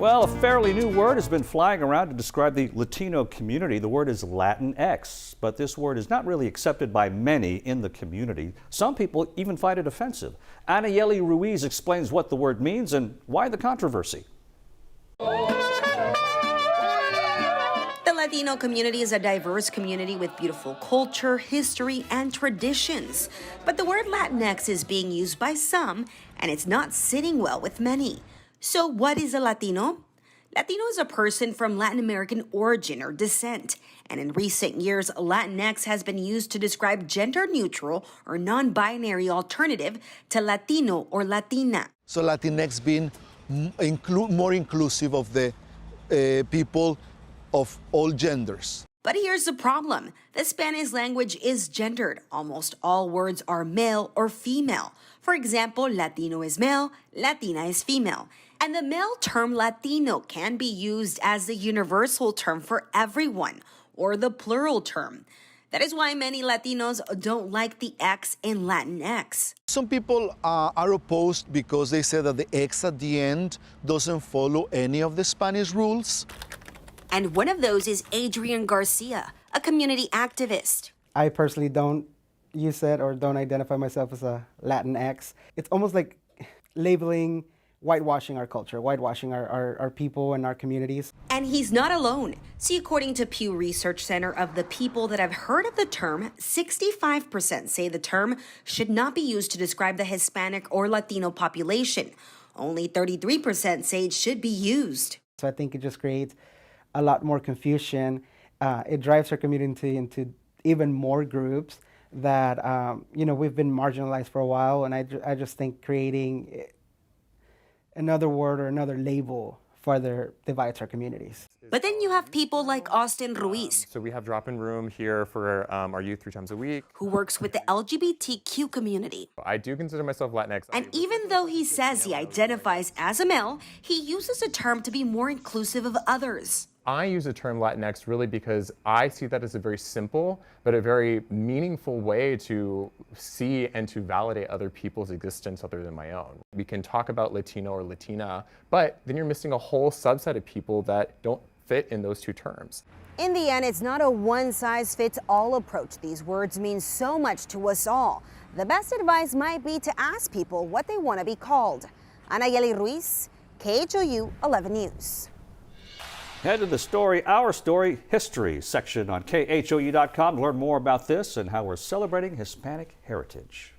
Well, a fairly new word has been flying around to describe the Latino community. The word is Latinx, but this word is not really accepted by many in the community. Some people even find it offensive. Anayeli Ruiz explains what the word means and why the controversy. The Latino community is a diverse community with beautiful culture, history, and traditions. But the word Latinx is being used by some, and it's not sitting well with many. So what is a Latino? Latino is a person from Latin American origin or descent. And in recent years, Latinx has been used to describe gender-neutral or non-binary alternative to Latino or Latina. So Latinx being more inclusive of the people of all genders. But here's the problem. The Spanish language is gendered. Almost all words are male or female. For example, Latino is male, Latina is female. And the male term Latino can be used as the universal term for everyone, or the plural term. That is why many Latinos don't like the X in Latinx. Some people are opposed because they say that the X at the end doesn't follow any of the Spanish rules. And one of those is Adrian Garcia, a community activist. I personally don't use it or don't identify myself as a Latinx. It's almost like labeling, whitewashing our culture, whitewashing our people and our communities. And he's not alone. See, according to Pew Research Center, of the people that have heard of the term, 65% say the term should not be used to describe the Hispanic or Latino population. Only 33% say it should be used. So I think it just creates a lot more confusion. It drives our community into even more groups that, we've been marginalized for a while. And I just think creating another word or another label further divides our communities. But then you have people like Austin Ruiz. So we have drop-in room here for our youth 3 times a week. Who works with the LGBTQ community. I do consider myself Latinx. And even though he says he identifies as a male, he uses a term to be more inclusive of others. I use the term Latinx really because I see that as a very simple but a very meaningful way to see and to validate other people's existence other than my own. We can talk about Latino or Latina, but then you're missing a whole subset of people that don't fit in those two terms. In the end, it's not a one-size-fits-all approach. These words mean so much to us all. The best advice might be to ask people what they want to be called. Anayeli Ruiz, KHOU 11 News. Head to the story, Our Story History section on KHOU.com to learn more about this and how we're celebrating Hispanic heritage.